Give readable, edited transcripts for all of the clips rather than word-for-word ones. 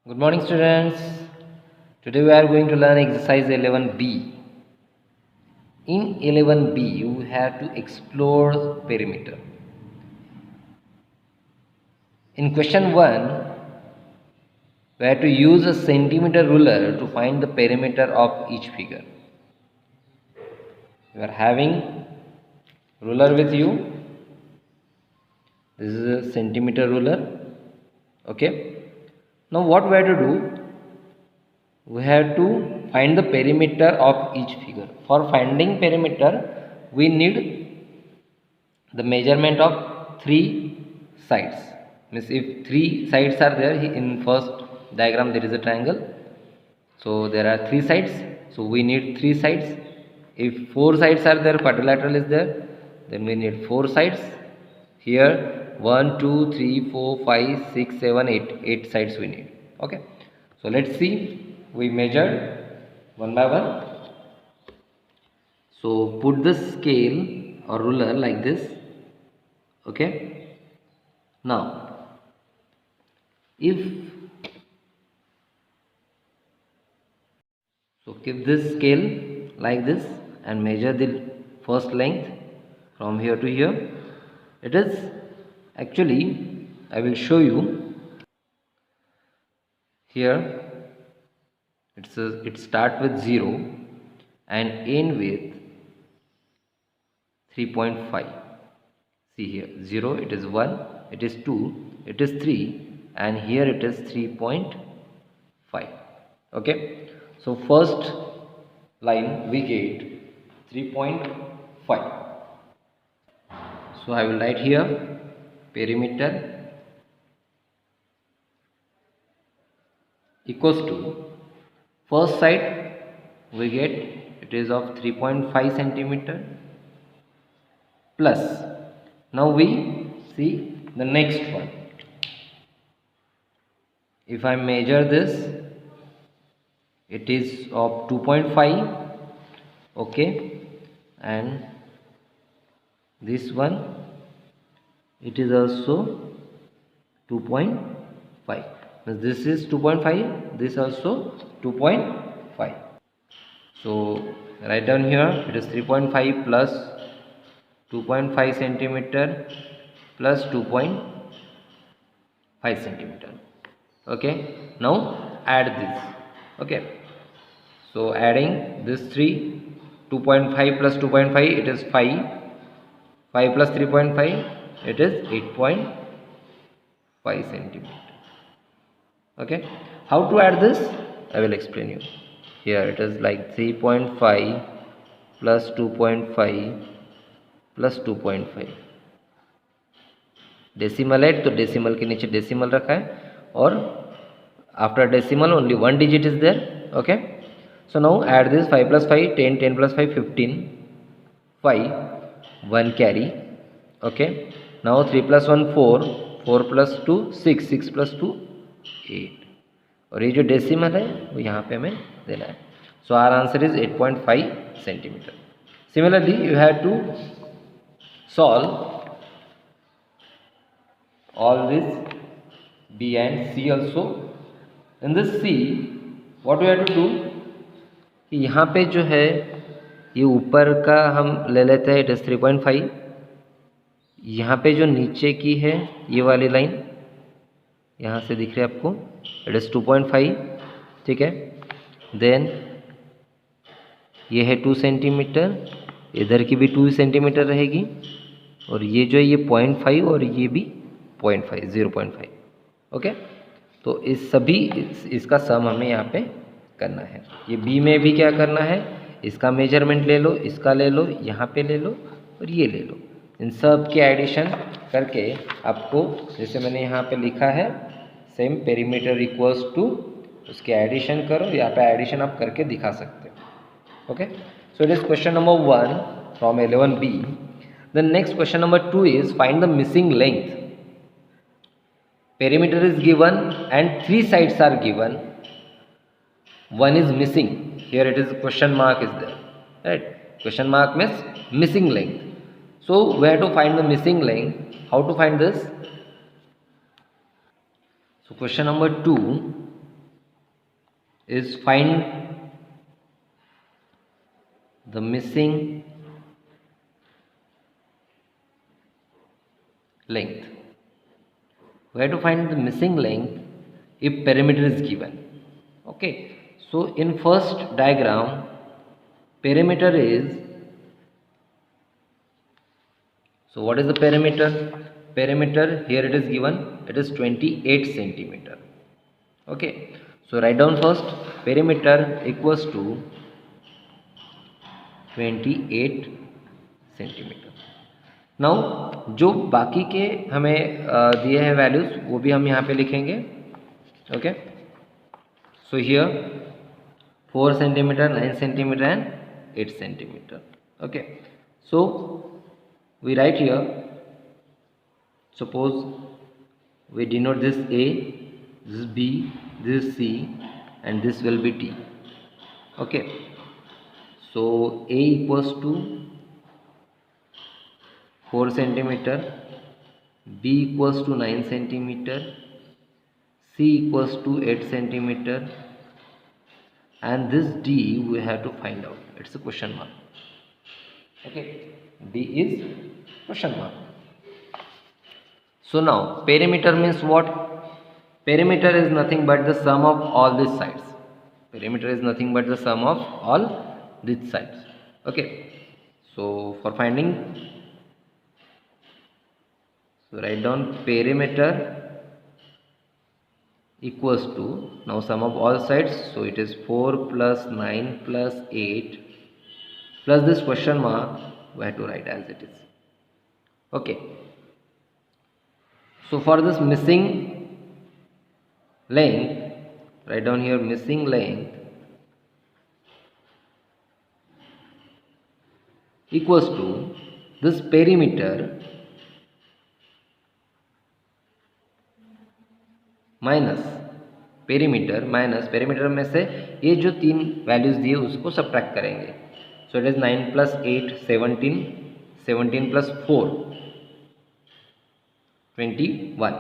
Good morning, students. Today we are going to learn exercise 11b. In 11b, you have to explore perimeter. In question 1, we have to use a centimeter ruler to find the perimeter of each figure. You are having ruler with you. This is a centimeter ruler. Okay. Now what we have to do? We have to find the perimeter of each figure. For finding perimeter, we need the measurement of three sides. Means if three sides are there, in first diagram there is a triangle, so there are three sides, so we need three sides. If four sides are there, quadrilateral is there, then we need four sides. Here 1 2 3 4 5 6 7 8 sides we need. Okay, so let's see. We measure one by one. So put the scale or ruler like this. Okay, now if so, keep this scale like this and measure the first length from here to here. It is actually, I will show you here. It start with 0 and end with 3.5. See here, 0 it is 1, it is 2, it is 3, and here it is 3.5. Okay, so first line we get 3.5. So I will write here perimeter equals to first side we get it is of 3.5 centimeter plus, now we see the next one. If I measure this, it is of 2.5. okay, and this one it is also 2.5. This is 2.5, this also 2.5. So write down here, it is 3.5 plus 2.5 centimeter plus 2.5 centimeter. Okay, now add this. Okay, so adding this 2.5 plus 2.5 it is 5, 5 plus 3.5 it is 8.5 centimeter. Okay, how to add this I will explain you. Here it is like 3.5 plus 2.5 plus 2.5. Decimal है तो decimal के नीचे decimal रखा है, और after decimal only one digit is there. Okay, so now add this 5 plus 5 10, 10 plus 5 15, 5 1 carry. Okay, now 3 plus 1 4, 4 plus 2 6, 6 plus 2 8, और ये जो डेसिमल है वो यहाँ पे हमें देना है. So our answer is 8.5 centimetre. Similarly you have to solve all this B and C also. In this C, what we have to do कि यहाँ पे जो है ये ऊपर का हम ले लेते हैं, इट इज 3.5. यहाँ पे जो नीचे की है ये वाली लाइन यहाँ से दिख रही है आपको, इट इज 2.5. ठीक है, देन ये है 2 सेंटीमीटर, इधर की भी 2 सेंटीमीटर रहेगी, और ये जो है ये 0.5 और ये भी 0.5 0.5. ओके, तो इस सभी इसका सम हमें यहाँ पे करना है. ये बी में भी क्या करना है, इसका मेजरमेंट ले लो, इसका ले लो, यहाँ पे ले लो और ये ले लो. इन सब के एडिशन करके आपको, जैसे मैंने यहाँ पे लिखा है सेम पेरीमीटर इक्वल्स टू, उसके एडिशन करो. यहाँ पे एडिशन आप करके दिखा सकते हो. Okay, so it is question number 1 from 11b. The next question number 2 is find the missing length. Perimeter is given and three sides are given, one is missing. Here it is question mark is there, right? Question mark means missing length. So where to find the missing length, how to find this? So question number 2, is find the missing length. We have to find the missing length if perimeter is given. Okay, so in first diagram, perimeter is, so what is the perimeter? Perimeter here it is given, it is 28 centimeter. Okay, so write down first, perimeter equals to 28 centimetre. Now जो बाकी के हमें दिए हैं values वो भी हम यहाँ पे लिखेंगे. Okay, so here 4 centimetre, 9 centimetre and 8 centimetre. Okay, so we write here, suppose we denote this A, this is B, this is C and this will be D. Okay, so A equals to 4 centimeter, B equals to 9 centimeter, C equals to 8 centimeter and this D we have to find out. It's a question mark. Okay, D is question mark. So now perimeter means what? Perimeter is nothing but the sum of all these sides. Perimeter is nothing but the sum of all these sides. Okay, so for finding, so write down perimeter equals to, now sum of all sides, so it is 4 plus 9 plus 8 plus this question mark we have to write as it is. Okay, so for this missing length, write down here missing length equals to this perimeter minus perimeter में से ये जो तीन values दिए उसको subtract करेंगे. सो it is 9 plus 8 17, 17 plus 4 21.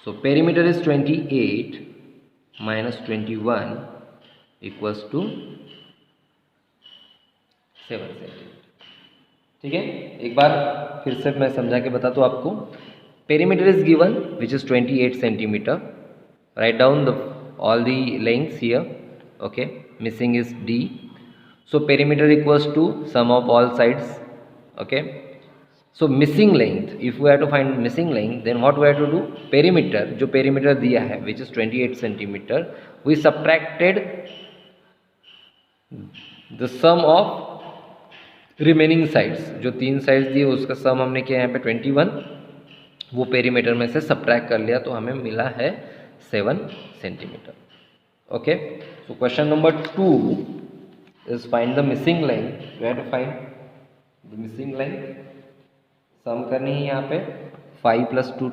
So perimeter is 28 minus 21 equals to 7 centimetre. ठीक है, एक बार फिर से मैं समझा के बता दूँ आपको. Perimeter is given which is 28 centimeter. Write down all the lengths here. Okay, missing is D. So perimeter equals to sum of all sides. Okay, so missing length, if we have to find missing length, then what we have to do? Perimeter, जो perimeter दिया है which is 28 centimeter, we subtracted the sum of remaining sides. जो तीन sides दिए उसका sum हमने किया यहाँ पे 21, वो पेरीमीटर में से सब्ट्रैक्ट कर लिया तो हमें मिला है 7 centimetre. Okay, so question number 2 is find the missing length. We have to find the missing length. Sum करनी है यहाँ पे 5 plus 2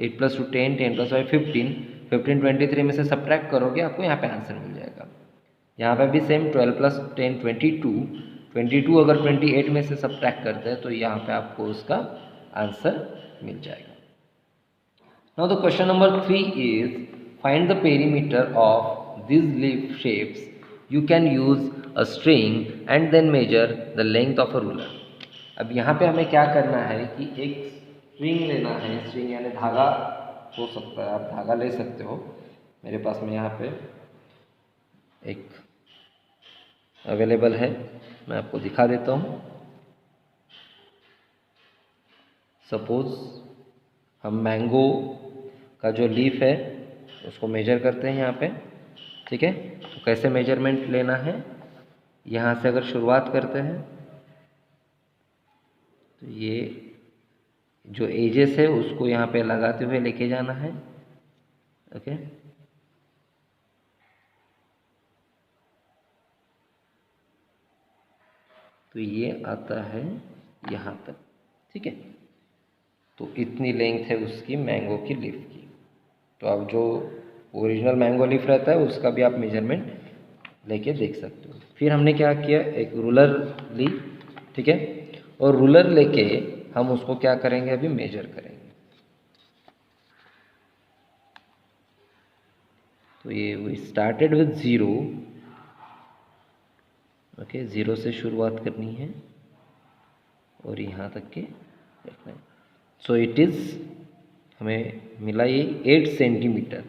8 plus 2 10, 10 plus 5 15, 15 23 में से सब्ट्रैक्ट करोगे आपको यहाँ पे आंसर मिल जाएगा. यहाँ पे भी सेम 12 plus 10 22, 22 अगर 28 में से सब्ट्रैक्ट करते हैं तो यहाँ पे आपको उसका आंसर मिल जाएगा. Now the question number 3 is find the perimeter of these leaf shapes. You can use a string and then measure the length of a ruler. अब यहाँ पे हमें क्या करना है कि एक स्ट्रिंग लेना है. स्ट्रिंग यानी धागा हो सकता है, आप धागा ले सकते हो. मेरे पास में यहाँ पे एक अवेलेबल है, मैं आपको दिखा देता हूँ. सपोज हम मैंगो का जो लीफ है उसको मेजर करते हैं यहाँ पे. ठीक है, तो कैसे मेजरमेंट लेना है, यहाँ से अगर शुरुआत करते हैं तो ये जो एजेस है उसको यहाँ पे लगाते हुए लेके जाना है. ओके, तो ये आता है यहाँ तक. ठीक है, तो इतनी लेंथ है उसकी मैंगो की लीफ की. तो अब जो ओरिजिनल मैंगो लीफ रहता है उसका भी आप मेजरमेंट लेके देख सकते हो. फिर हमने क्या किया, एक रूलर ली. ठीक है, और रूलर लेके हम उसको क्या करेंगे, अभी मेजर करेंगे. तो ये वी स्टार्टेड विथ 0, ओके, 0 से शुरुआत करनी है और यहाँ तक के रखना है। सो इट इज़, हमें मिला ये 8 सेंटीमीटर।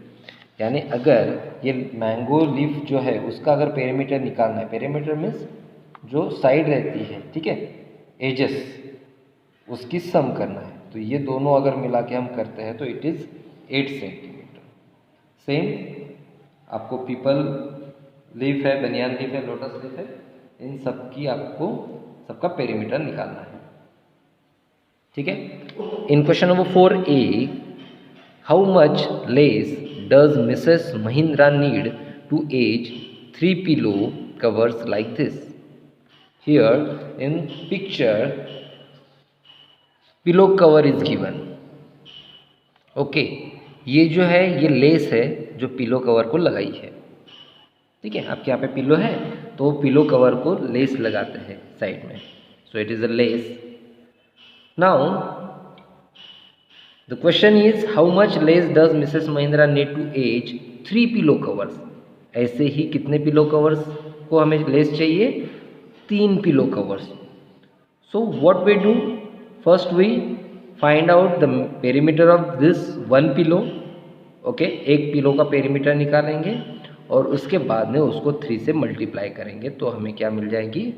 यानी अगर ये मैंगो लीफ जो है उसका अगर पेरीमीटर निकालना है, पेरीमीटर मीन्स जो साइड रहती है, ठीक है, एजेस, उसकी सम करना है, तो ये दोनों अगर मिला के हम करते हैं तो इट इज़ 8 सेंटीमीटर। सेम आपको पीपल लीफ है, बनियान लीफ है, लोटस लीफ है, इन सब की आपको सबका पेरीमीटर निकालना है, ठीक है। In question number 4A, how much lace does Mrs Mahindra need to edge 3 pillow covers like this? Here in picture pillow cover is given, okay. ये जो है ये लेस है जो पिलो कवर को लगाई है, ठीक है। आपके यहाँ पे पिलो है तो पिलो कवर को लेस लगाते हैं साइड में, so it is a lace. Now the question is how much lace does Mrs Mahindra need to edge 3 pillow covers? ऐसे ही कितने पिलो कवर्स को हमें लेस चाहिए? 3 pillow covers. So what we do, first we find out the perimeter of this one pillow, okay. एक pillow का perimeter निकालेंगे और उसके बाद में उसको 3 से मल्टीप्लाई करेंगे तो हमें क्या मिल जाएगी?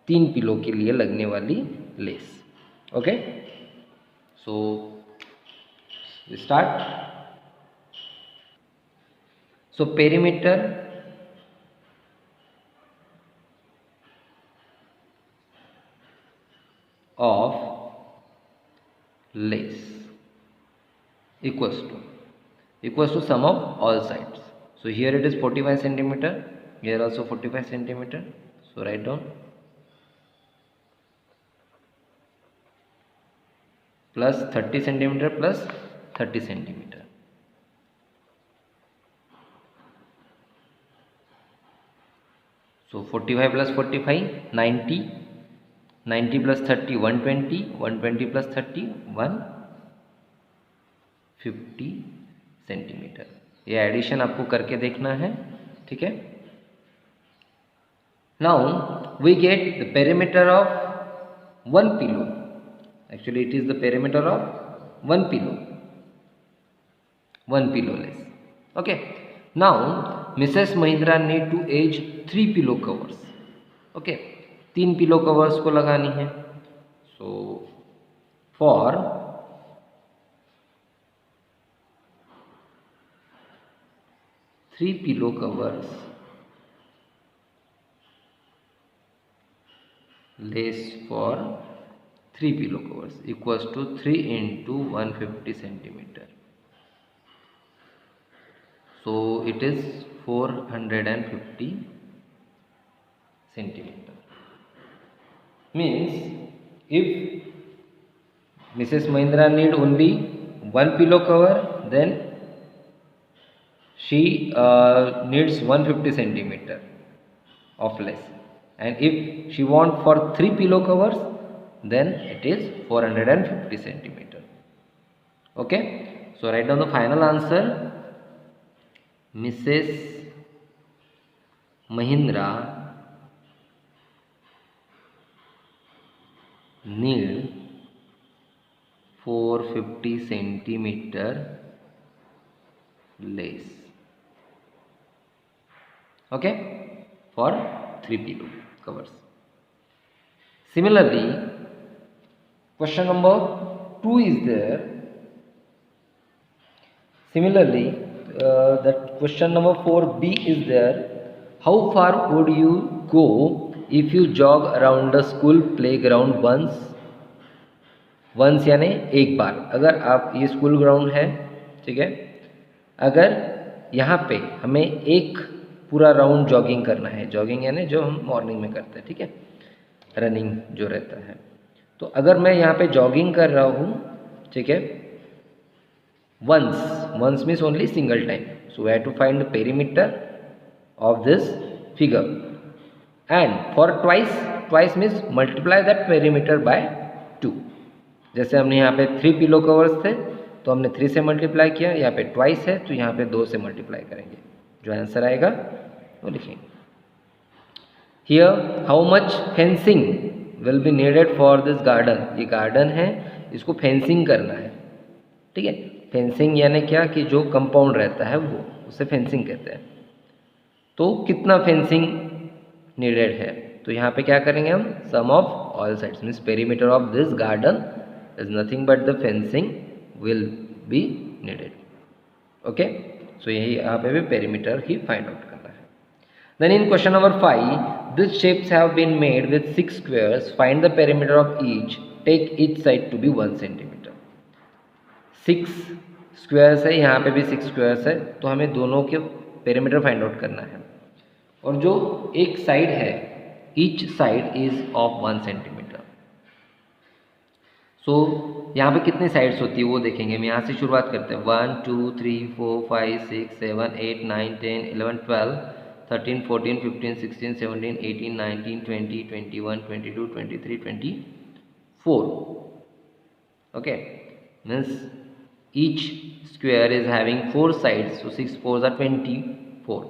3 पिलो के लिए लगने वाली less, okay. So start. So perimeter of lace equals to sum of all sides. So here it is 45 centimeter, here also 45 centimeter. So write down plus 30 centimeter plus 30 centimeter. So 45 plus 45 90, 90 plus 30 120, 120 plus 30 150 centimetre. ये addition आपको करके देखना है, ठीक है। Now we get the perimeter of one pillow, actually it is the perimeter of one pillow lace, okay. Now Mrs Mahindra need to edge 3 pillow covers, okay. 3 pillow covers को लगानी है। So for three pillow covers lace for 3 pillow covers equals to 3 into 150 centimetre, so it is 450 centimeter. Means if Mrs. Mahindra need only one pillow cover, then she needs 150 centimeter of lace, and if she want for 3 pillow covers, then it is 450 centimeter, okay. So write down the final answer. Mrs. Mahindra need 450 centimeter lace, okay, for 3 pillow covers. Similarly, question number 2 is there. Similarly, that question number 4B is there. How far would you go if you jog around the school playground once यानी एक बार। अगर आप, ये school ground है, ठीक है, अगर यहाँ पे हमें एक पूरा राउंड जॉगिंग करना है, जॉगिंग यानी जो हम मॉर्निंग में करते हैं, ठीक है, रनिंग जो रहता है, तो अगर मैं यहाँ पे जॉगिंग कर रहा हूँ, ठीक है, once means only single time, so we have to find the perimeter of this figure, and for twice means multiply that perimeter by 2. जैसे हमने यहाँ पे 3 पिलो कवर्स थे तो हमने 3 से मल्टीप्लाई किया, यहाँ पे ट्वाइस है तो यहाँ पे 2 से मल्टीप्लाई करेंगे, जो आंसर आएगा वो लिखेंगे। Here how much fencing will be needed for this garden, ये गार्डन है, इसको फेंसिंग करना है, ठीक है। फेंसिंग यानी क्या कि जो कंपाउंड रहता है वो, उसे फेंसिंग कहते हैं। तो कितना फेंसिंग नीडेड है, तो यहाँ पे क्या करेंगे हम, sum of all sides means perimeter of this garden is nothing but the fencing will be needed. Okay, so यही यहाँ पे भी पेरीमीटर ही फाइंड आउट करना है। Then in question number 5, this shapes have been made with 6 squares, find the perimeter of each, take each side to be 1 centimetre. 6 squares है, यहाँ पे भी 6 स्क्वायर्स है, तो हमें दोनों के पेरीमीटर फाइंड आउट करना है। और जो एक साइड है, each side is of 1 centimetre. So यहाँ पे कितनी साइड्स होती है वो देखेंगे। हम यहाँ से शुरुआत करते हैं, 1 2 3 4 5 6 7 8 9 10 11 12 13 14 15 16 17 18 19 20 21 22 23 24। okay, means each square is having 4 sides, so 6 4s are 24,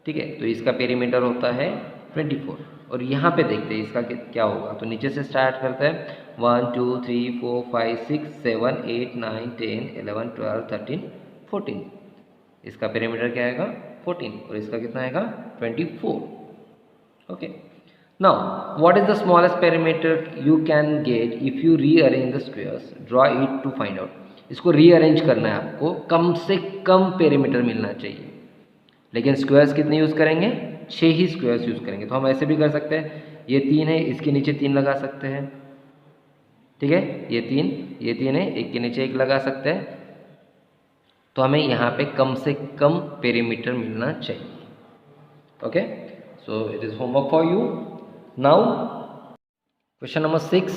ठीक है। तो इसका पेरीमीटर होता है 24। और यहाँ पे देखते हैं इसका क्या होगा, तो नीचे से स्टार्ट करते हैं, 1 2 3 4 5 6 7 8 9 10 11 12 13 14, इसका पेरीमीटर क्या आएगा 14, और इसका कितना आएगा 24। Okay, now what is the smallest perimeter you can get if you rearrange the squares, draw it to find out. इसको रीअरेंज करना है आपको, कम से कम पेरीमीटर मिलना चाहिए, लेकिन स्क्वायर्स कितने यूज़ करेंगे, 6 ही स्क्वायर्स यूज़ करेंगे। तो हम ऐसे भी कर सकते हैं, ये 3 है, इसके नीचे 3 लगा सकते हैं, ठीक है, ये 3 है, एक के नीचे एक लगा सकते हैं। तो हमें यहाँ पे कम से कम पेरीमीटर मिलना चाहिए। Okay, so it is homework for you. Now question number 6,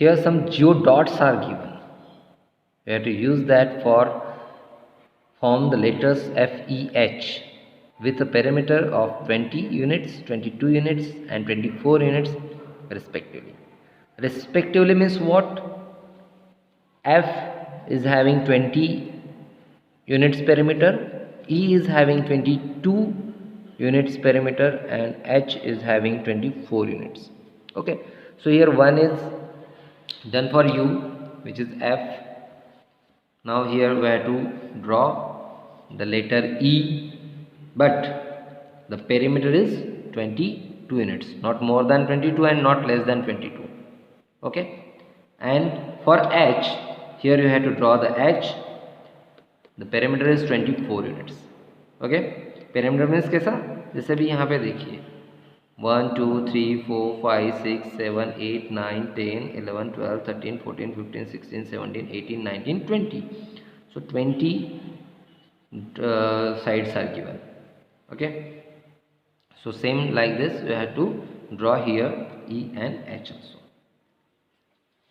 here some geodots are given, we have to use that for form the letters FEH with a perimeter of 20 units, 22 units and 24 units respectively. Respectively means what? F is having 20 units perimeter, E is having 22 units perimeter and H is having 24 units. Okay, so here one is done for you, which is F. Now here we have to draw the letter E, but the perimeter is 22 units, not more than 22 and not less than 22. Okay, and for H, here you have to draw the H, the perimeter is 24 units. Okay, perimeter means कैसा, जैसे भी यहाँ पे देखिए 1 2 3 4 5 6 7 8 9 10 11 12 13 14 15 16 17 18 19 20, so 20 sides are given. Okay, so same like this we have to draw here E and H also.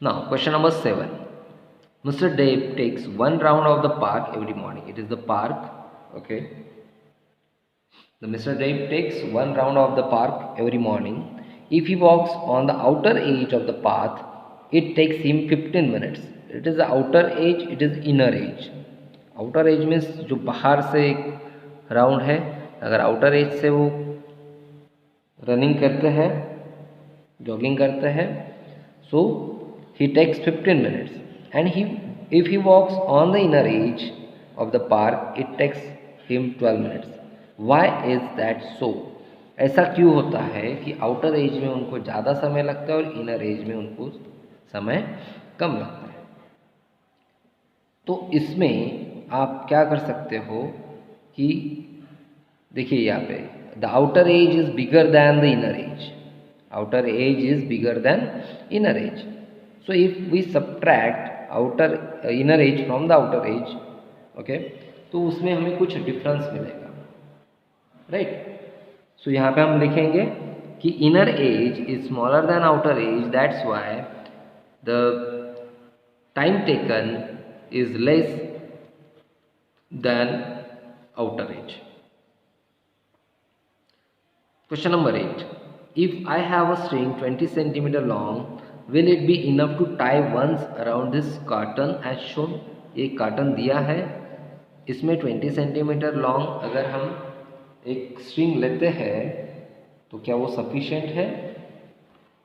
Now question number 7, Mr. Dave takes one round of the park every morning. It is the park. Okay, the Mr. Dave takes one round of the park every morning. If he walks on the outer edge of the path, it takes him 15 minutes. It is the outer edge, it is inner edge. Outer edge means जो बाहर से एक round है, अगर outer as से वो running करते हैं, जॉगिंग करते हैं, सो he takes 15 minutes, and if he walks on the inner edge of the park, it takes him 12 minutes. Why is that so? ऐसा क्यों होता है कि आउटर एज में उनको ज़्यादा समय लगता है और इनर एज में उनको समय कम लगता है? तो इसमें आप क्या कर सकते हो कि देखिए यहाँ पे the outer as is bigger than the inner as, outer as is bigger than inner as. So if we subtract outer inner edge from the outer edge, okay, तो उसमें हमें कुछ डिफरेंस मिलेगा, राइट. सो यहाँ पे हम लिखेंगे कि inner as is smaller than outer as, that's why the time taken is less than outer as. Question number 8. If I have a string 20 centimeter long will it be enough to tie once around this carton as shown. एक carton दिया है, इसमें 20 centimetre long अगर हम एक string लेते हैं तो क्या वो सफिशिएंट है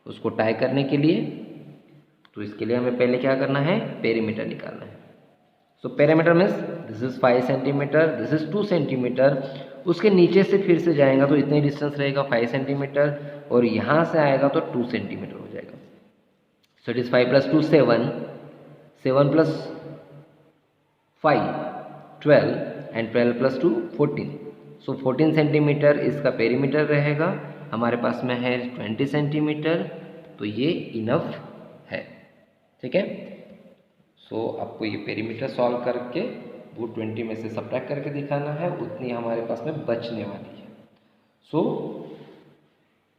उसको टाई करने के लिए? तो इसके लिए हमें पहले क्या करना है, पेरीमीटर निकालना है। So perimeter means this is 5 centimetre, this is 2 centimetre. उसके नीचे से फिर से जाएगा तो इतनी डिस्टेंस रहेगा 5 सेंटीमीटर, और यहाँ से आएगा तो 2 सेंटीमीटर हो जाएगा। सो it is 5 + 2 7, 7 + 5 12 and 12 + 2 14। So 14 centimetre इसका पेरीमीटर रहेगा। हमारे पास में है 20 सेंटीमीटर, तो ये इनफ है। ठीक है। सो आपको ये पेरीमीटर सॉल्व करके वो 20 में से सब्ट्रैक्ट करके दिखाना है, उतनी हमारे पास में बचने वाली है। So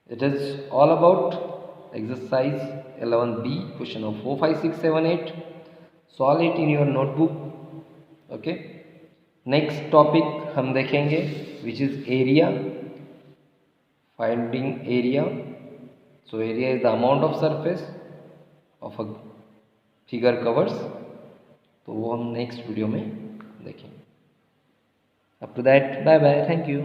it is all about exercise 11B, question number 4, 5, 6, 7, 8. Solve it in your notebook. Okay. Next topic हम देखेंगे which is area, finding area. So area is the amount of surface of a figure covers. तो वो हम next video में देखेंगे। Up to that, bye bye, thank you.